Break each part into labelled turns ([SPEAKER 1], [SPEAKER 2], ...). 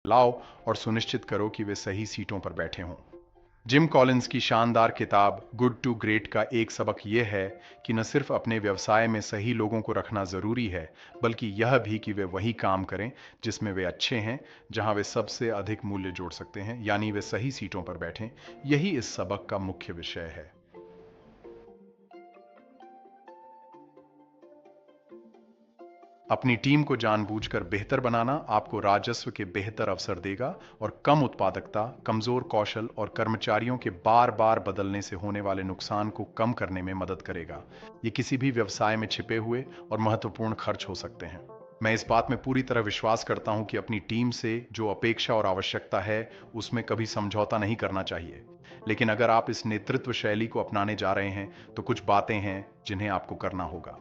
[SPEAKER 1] लाओ और सुनिश्चित करो कि वे सही सीटों पर बैठे हों। जिम कॉलिंस की शानदार किताब गुड टू ग्रेट का एक सबक यह है कि न सिर्फ अपने व्यवसाय में सही लोगों को रखना जरूरी है, बल्कि यह भी कि वे वही काम करें जिसमें वे अच्छे हैं, जहां वे सबसे अधिक मूल्य जोड़ सकते हैं, यानी वे सही सीटों पर बैठें। यही इस सबक का मुख्य विषय है। अपनी टीम को जानबूझकर बेहतर बनाना आपको राजस्व के बेहतर अवसर देगा और कम उत्पादकता, कमजोर कौशल और कर्मचारियों के बार बार बदलने से होने वाले नुकसान को कम करने में मदद करेगा। ये किसी भी व्यवसाय में छिपे हुए और महत्वपूर्ण खर्च हो सकते हैं। मैं इस बात में पूरी तरह विश्वास करता हूं कि अपनी टीम से जो अपेक्षा और आवश्यकता है, उसमें कभी समझौता नहीं करना चाहिए। लेकिन अगर आप इस नेतृत्व शैली को अपनाने जा रहे हैं, तो कुछ बातें हैं जिन्हें आपको करना होगा।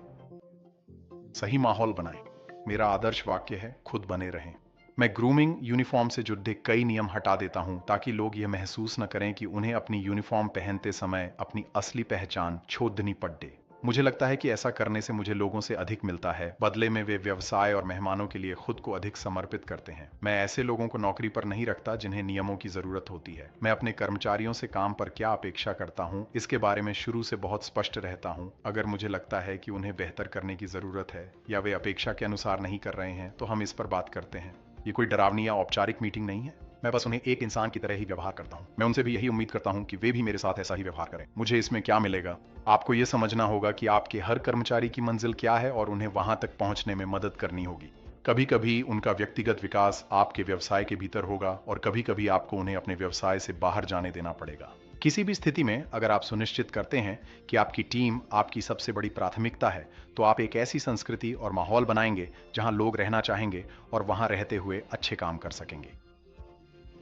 [SPEAKER 1] सही माहौल बनाएं। मेरा आदर्श वाक्य है, खुद बने रहें। मैं ग्रूमिंग यूनिफॉर्म से जुड़े कई नियम हटा देता हूं ताकि लोग यह महसूस न करें कि उन्हें अपनी यूनिफॉर्म पहनते समय अपनी असली पहचान छोड़नी पड़े। मुझे लगता है कि ऐसा करने से मुझे लोगों से अधिक मिलता है, बदले में वे व्यवसाय और मेहमानों के लिए खुद को अधिक समर्पित करते हैं। मैं ऐसे लोगों को नौकरी पर नहीं रखता जिन्हें नियमों की जरूरत होती है। मैं अपने कर्मचारियों से काम पर क्या अपेक्षा करता हूं, इसके बारे में शुरू से बहुत स्पष्ट रहता हूं। अगर मुझे लगता है कि उन्हें बेहतर करने की जरूरत है या वे अपेक्षा के अनुसार नहीं कर रहे हैं, तो हम इस पर बात करते हैं। ये कोई डरावनी या औपचारिक मीटिंग नहीं है। मैं बस उन्हें एक इंसान की तरह ही व्यवहार करता हूं। मैं उनसे भी यही उम्मीद करता हूं कि वे भी मेरे साथ ऐसा ही व्यवहार करें। मुझे इसमें क्या मिलेगा? आपको यह समझना होगा कि आपके हर कर्मचारी की मंजिल क्या है और उन्हें वहां तक पहुंचने में मदद करनी होगी। कभी कभी उनका व्यक्तिगत विकास आपके व्यवसाय के भीतर होगा और कभी कभी आपको उन्हें अपने व्यवसाय से बाहर जाने देना पड़ेगा। किसी भी स्थिति में अगर आप सुनिश्चित करते हैं कि आपकी टीम आपकी सबसे बड़ी प्राथमिकता है, तो आप एक ऐसी संस्कृति और माहौल बनाएंगे जहां लोग रहना चाहेंगे और वहां रहते हुए अच्छे काम कर सकेंगे।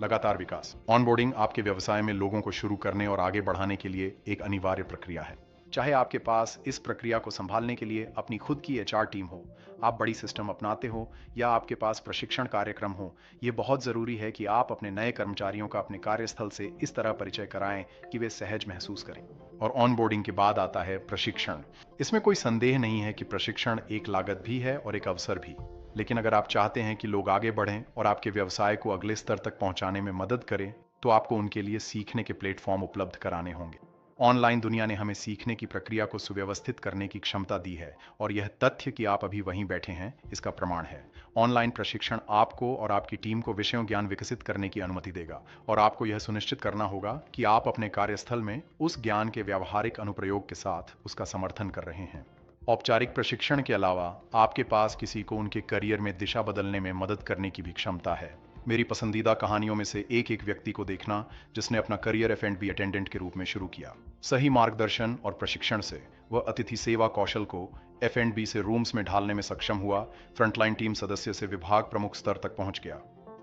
[SPEAKER 1] लगातार विकास। ऑनबोर्डिंग आपके व्यवसाय में लोगों को शुरू करने और आगे बढ़ाने के लिए एक अनिवार्य प्रक्रिया है। चाहे आपके पास इस प्रक्रिया को संभालने के लिए अपनी खुद की एचआर टीम हो, आप बड़ी सिस्टम अपनाते हो या आपके पास प्रशिक्षण कार्यक्रम हो, यह बहुत जरूरी है कि आप अपने नए कर्मचारियों का अपने कार्यस्थल से इस तरह परिचय कराएं कि वे सहज महसूस करें। और ऑनबोर्डिंग के बाद आता है प्रशिक्षण। इसमें कोई संदेह नहीं है कि प्रशिक्षण एक लागत भी है और एक अवसर भी। लेकिन अगर आप चाहते हैं कि लोग आगे बढ़ें और आपके व्यवसाय को अगले स्तर तक पहुंचाने में मदद करें, तो आपको उनके लिए सीखने के प्लेटफॉर्म उपलब्ध कराने होंगे। ऑनलाइन दुनिया ने हमें सीखने की प्रक्रिया को सुव्यवस्थित करने की क्षमता दी है और यह तथ्य कि आप अभी वहीं बैठे हैं, इसका प्रमाण है। ऑनलाइन प्रशिक्षण आपको और आपकी टीम को विषयों ज्ञान विकसित करने की अनुमति देगा और आपको यह सुनिश्चित करना होगा कि आप अपने कार्यस्थल में उस ज्ञान के व्यावहारिक अनुप्रयोग के साथ उसका समर्थन कर रहे हैं। औपचारिक प्रशिक्षण के अलावा आपके पास किसी को उनके करियर में दिशा बदलने में मदद करने की भी क्षमता है। मेरी पसंदीदा कहानियों में से एक व्यक्ति को देखना जिसने अपना करियर F&B अटेंडेंट के रूप में शुरू किया। सही मार्गदर्शन और प्रशिक्षण से वह अतिथि सेवा कौशल को F&B से रूम्स में ढालने में सक्षम हुआ, फ्रंटलाइन टीम सदस्य से विभाग प्रमुख स्तर तक पहुंच गया।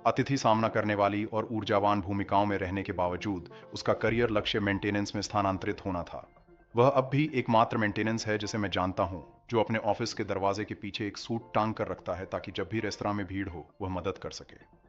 [SPEAKER 1] अतिथि सामना करने वाली और ऊर्जावान भूमिकाओं में रहने के बावजूद उसका करियर लक्ष्य मेंटेनेंस में स्थानांतरित होना था। वह अब भी एकमात्र मेंटेनेंस है जिसे मैं जानता हूं जो अपने ऑफिस के दरवाजे के पीछे एक सूट टांग कर रखता है ताकि जब भी रेस्तरां में भीड़ हो वह मदद कर सके।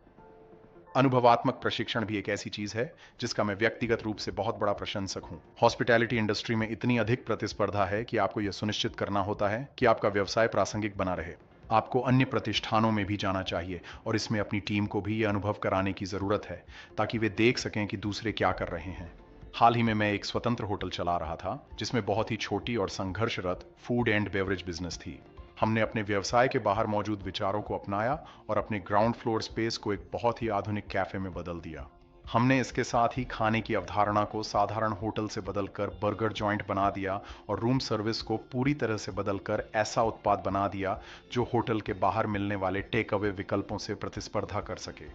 [SPEAKER 1] अनुभवात्मक प्रशिक्षण भी एक ऐसी चीज है जिसका मैं व्यक्तिगत रूप से बहुत बड़ा प्रशंसक हूं। हॉस्पिटैलिटी इंडस्ट्री में इतनी अधिक प्रतिस्पर्धा है कि आपको यह सुनिश्चित करना होता है कि आपका व्यवसाय प्रासंगिक बना रहे। आपको अन्य प्रतिष्ठानों में भी जाना चाहिए और इसमें अपनी टीम को भी यह अनुभव कराने की जरूरत है ताकि वे देख सकें कि दूसरे क्या कर रहे हैं। हाल ही में मैं एक स्वतंत्र होटल चला रहा था जिसमें बहुत ही छोटी और संघर्षरत फूड एंड बेवरेज बिजनेस थी। हमने अपने व्यवसाय के बाहर मौजूद विचारों को अपनाया और अपने ग्राउंड फ्लोर स्पेस को एक बहुत ही आधुनिक कैफे में बदल दिया। हमने इसके साथ ही खाने की अवधारणा को साधारण होटल से बदलकर बर्गर जॉइंट बना दिया और रूम सर्विस को पूरी तरह से बदलकर ऐसा उत्पाद बना दिया जो होटल के बाहर मिलने वाले टेक अवे विकल्पों से प्रतिस्पर्धा कर सके।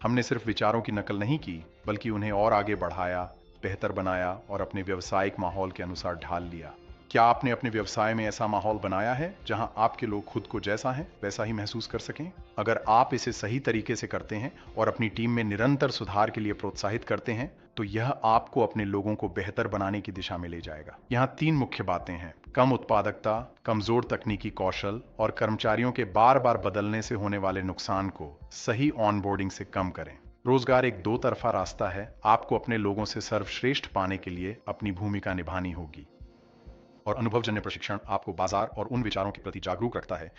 [SPEAKER 1] हमने सिर्फ विचारों की नकल नहीं की, बल्कि उन्हें और आगे बढ़ाया, बेहतर बनाया और अपने व्यावसायिक माहौल के अनुसार ढाल लिया। क्या आपने अपने व्यवसाय में ऐसा माहौल बनाया है जहां आपके लोग खुद को जैसा हैं वैसा ही महसूस कर सकें? अगर आप इसे सही तरीके से करते हैं और अपनी टीम में निरंतर सुधार के लिए प्रोत्साहित करते हैं, तो यह आपको अपने लोगों को बेहतर बनाने की दिशा में ले जाएगा। यहाँ 3 मुख्य बातें हैं: कम उत्पादकता, कमजोर तकनीकी कौशल और कर्मचारियों के बार बार बदलने से होने वाले नुकसान को सही ऑनबोर्डिंग से कम करें। रोजगार एक दो तरफा रास्ता है। आपको अपने लोगों से सर्वश्रेष्ठ पाने के लिए अपनी भूमिका निभानी होगी और अनुभवजन्य प्रशिक्षण आपको बाजार और उन विचारों के प्रति जागरूक रखता है